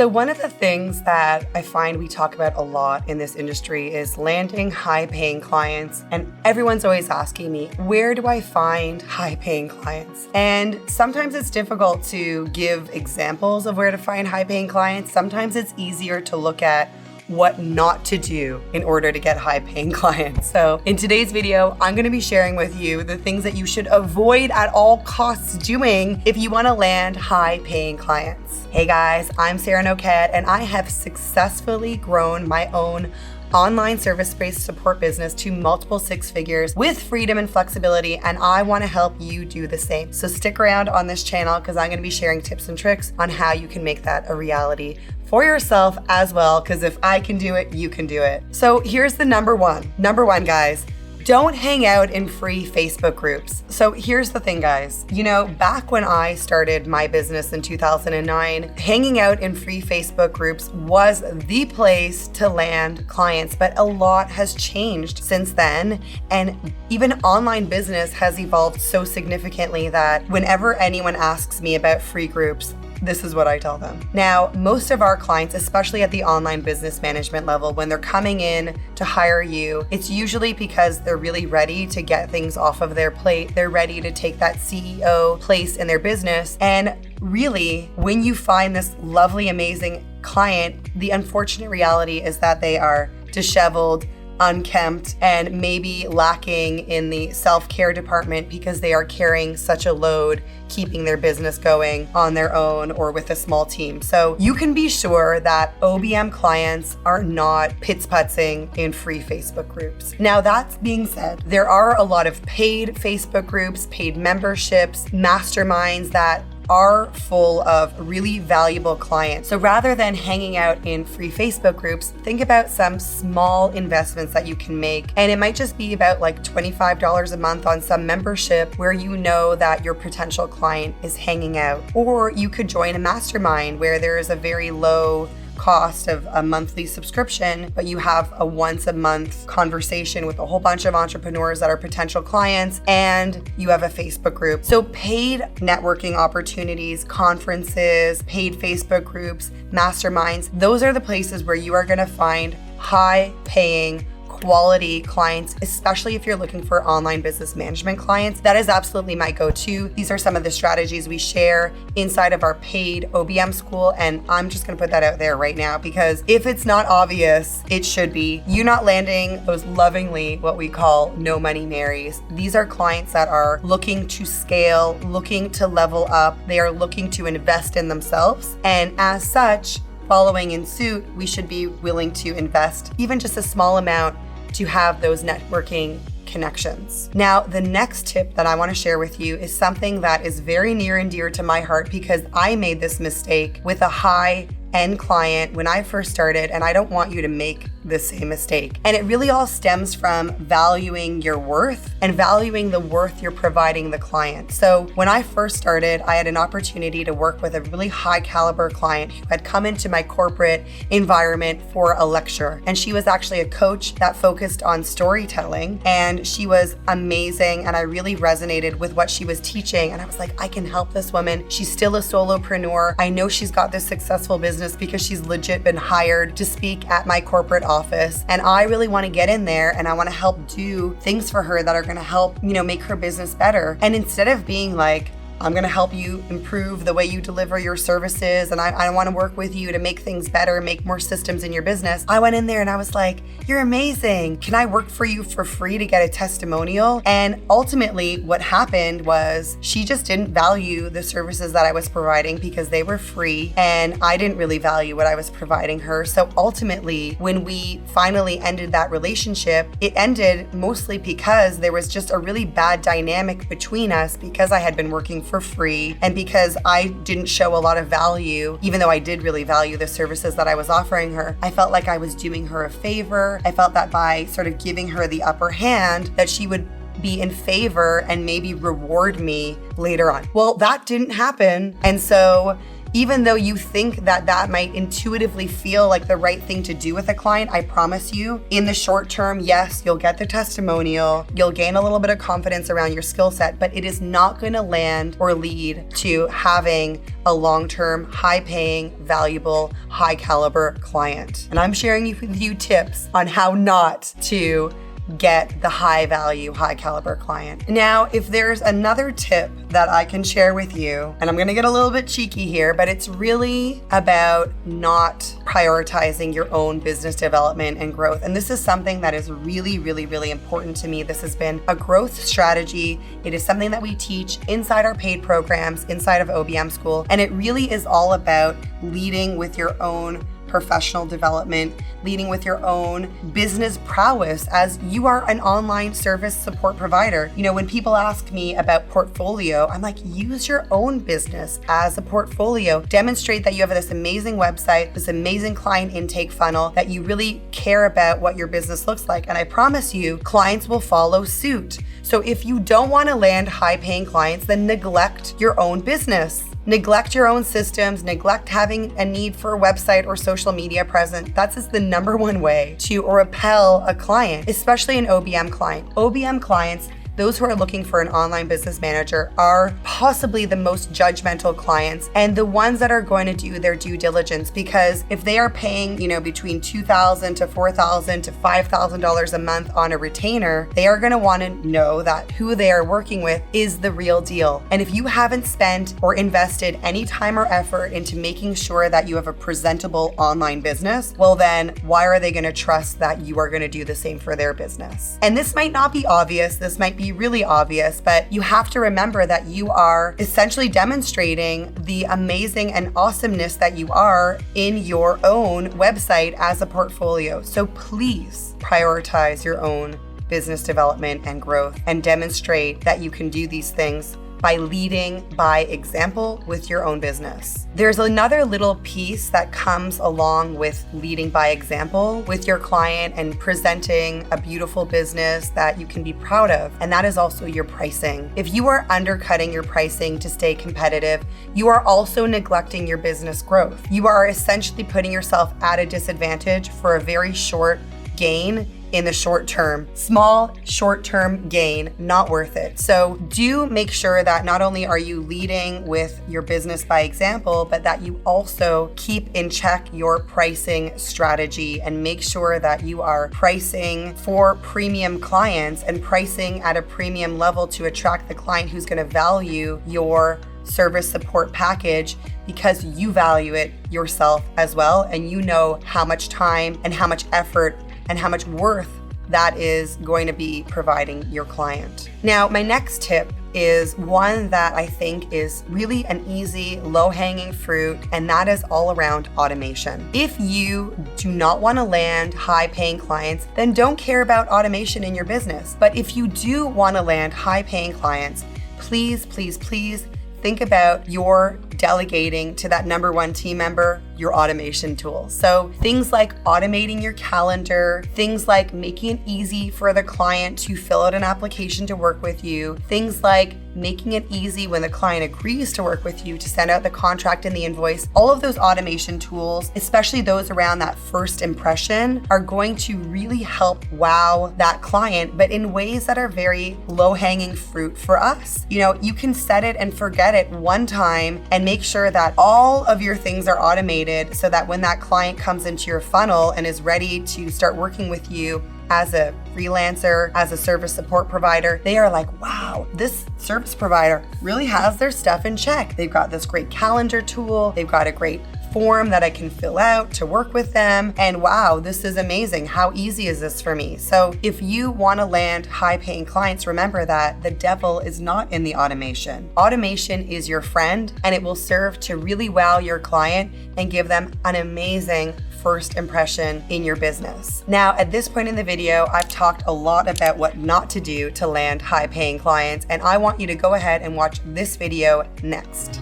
So one of the things that I find we talk about a lot in this industry is landing high-paying clients. And everyone's always asking me, where do I find high-paying clients? And sometimes it's difficult to give examples of where to find high-paying clients. Sometimes it's easier to look at what not to do in order to get high-paying clients. So in today's video, I'm gonna be sharing with you the things that you should avoid at all costs doing if you wanna land high-paying clients. Hey guys, I'm Sarah Noquette, and I have successfully grown my own online service-based support business to multiple six figures with freedom and flexibility, and I want to help you do the same. So stick around on this channel because I'm going to be sharing tips and tricks on how you can make that a reality for yourself as well, because if I can do it, you can do it. So here's the number one, guys. Don't hang out in free Facebook groups. So here's the thing, guys. You know, back when I started my business in 2009, hanging out in free Facebook groups was the place to land clients, but a lot has changed since then. And even online business has evolved so significantly that whenever anyone asks me about free groups, this is what I tell them. Now, most of our clients, especially at the online business management level, when they're coming in to hire you, it's usually because they're really ready to get things off of their plate. They're ready to take that CEO place in their business. And really, when you find this lovely, amazing client, the unfortunate reality is that they are disheveled, unkempt, and maybe lacking in the self-care department because they are carrying such a load keeping their business going on their own or with a small team. So you can be sure that OBM clients are not pits-putzing in free Facebook groups. Now, that being said, there are a lot of paid Facebook groups, paid memberships, masterminds that are full of really valuable clients. So rather than hanging out in free Facebook groups, think about some small investments that you can make. And it might just be about like $25 a month on some membership where you know that your potential client is hanging out. Or you could join a mastermind where there is a very low cost of a monthly subscription, but you have a once a month conversation with a whole bunch of entrepreneurs that are potential clients, and you have a Facebook group. So paid networking opportunities, conferences, paid Facebook groups, masterminds, those are the places where you are going to find high paying quality clients, especially if you're looking for online business management clients. That is absolutely my go-to. These are some of the strategies we share inside of our paid OBM school, and I'm just gonna put that out there right now because if it's not obvious, it should be. You're not landing those lovingly what we call no money Marys. These are clients that are looking to scale, looking to level up. They are looking to invest in themselves, and as such, following in suit, we should be willing to invest even just a small amount to have those networking connections. Now, the next tip that I want to share with you is something that is very near and dear to my heart because I made this mistake with a high-end client when I first started, and I don't want you to make the same mistake. And it really all stems from valuing your worth and valuing the worth you're providing the client. So when I first started, I had an opportunity to work with a really high caliber client who had come into my corporate environment for a lecture. And she was actually a coach that focused on storytelling, and she was amazing. And I really resonated with what she was teaching. And I was like, I can help this woman. She's still a solopreneur. I know she's got this successful business because she's legit been hired to speak at my corporate office, and I really want to get in there and I want to help do things for her that are going to help, make her business better. And instead of being like, I'm going to help you improve the way you deliver your services, and I want to work with you to make things better, make more systems in your business, I went in there and I was like, you're amazing. Can I work for you for free to get a testimonial? And ultimately what happened was she just didn't value the services that I was providing because they were free, and I didn't really value what I was providing her. So ultimately, when we finally ended that relationship, it ended mostly because there was just a really bad dynamic between us because I had been working for free and because I didn't show a lot of value, even though I did really value the services that I was offering her. I felt like I was doing her a favor. I felt that by sort of giving her the upper hand, that she would be in favor and maybe reward me later on. Well, that didn't happen. And so Even though you think that that might intuitively feel like the right thing to do with a client, I promise you, in the short term, yes, you'll get the testimonial, you'll gain a little bit of confidence around your skill set, but it is not going to land or lead to having a long-term, high-paying, valuable, high-caliber client. And I'm sharing with you tips on how not to get the high value, high caliber client. Now, if there's another tip that I can share with you, and I'm gonna get a little bit cheeky here, but it's really about not prioritizing your own business development and growth. And this is something that is really, really, really important to me. This has been a growth strategy. It is something that we teach inside our paid programs, inside of OBM School. And it really is all about leading with your own professional development, leading with your own business prowess as you are an online service support provider. You know, when people ask me about portfolio, I'm like, use your own business as a portfolio. Demonstrate that you have this amazing website, this amazing client intake funnel, that you really care about what your business looks like. And I promise you, clients will follow suit. So if you don't want to land high-paying clients, then neglect your own business. Neglect your own systems, neglect having a need for a website or social media presence. That's just the number one way to repel a client, especially an OBM client. OBM clients, those who are looking for an online business manager, are possibly the most judgmental clients and the ones that are going to do their due diligence, because if they are paying, between $2,000 to $4,000 to $5,000 a month on a retainer, they are going to want to know that who they are working with is the real deal. And if you haven't spent or invested any time or effort into making sure that you have a presentable online business, well then why are they going to trust that you are going to do the same for their business? And this might not be obvious, this might be really obvious, but you have to remember that you are essentially demonstrating the amazing and awesomeness that you are in your own website as a portfolio. So please prioritize your own business development and growth and demonstrate that you can do these things by leading by example with your own business. There's another little piece that comes along with leading by example with your client and presenting a beautiful business that you can be proud of, and that is also your pricing. If you are undercutting your pricing to stay competitive, you are also neglecting your business growth. You are essentially putting yourself at a disadvantage for a very short gain in the short term. Small, short-term gain, not worth it. So do make sure that not only are you leading with your business by example, but that you also keep in check your pricing strategy and make sure that you are pricing for premium clients and pricing at a premium level to attract the client who's going to value your service support package, because you value it yourself as well, and you know how much time and how much effort and how much worth that is going to be providing your client. Now, my next tip is one that I think is really an easy, low-hanging fruit, and that is all around automation. If you do not want to land high-paying clients, then don't care about automation in your business. But if you do want to land high-paying clients, please, please, please think about your delegating to that number one team member your automation tools. So things like automating your calendar, things like making it easy for the client to fill out an application to work with you, things like making it easy when the client agrees to work with you to send out the contract and the invoice. All of those automation tools, especially those around that first impression, are going to really help wow that client, but in ways that are very low-hanging fruit for us. You can set it and forget it one time and make sure that all of your things are automated so that when that client comes into your funnel and is ready to start working with you as a freelancer, as a service support provider, they are like, wow, this service provider really has their stuff in check. They've got this great calendar tool. They've got a great form that I can fill out to work with them. And wow, this is amazing. How easy is this for me? So if you want to land high-paying clients, remember that the devil is not in the automation. Automation is your friend, and it will serve to really wow your client and give them an amazing first impression in your business. Now, at this point in the video, I've talked a lot about what not to do to land high-paying clients, and I want you to go ahead and watch this video next.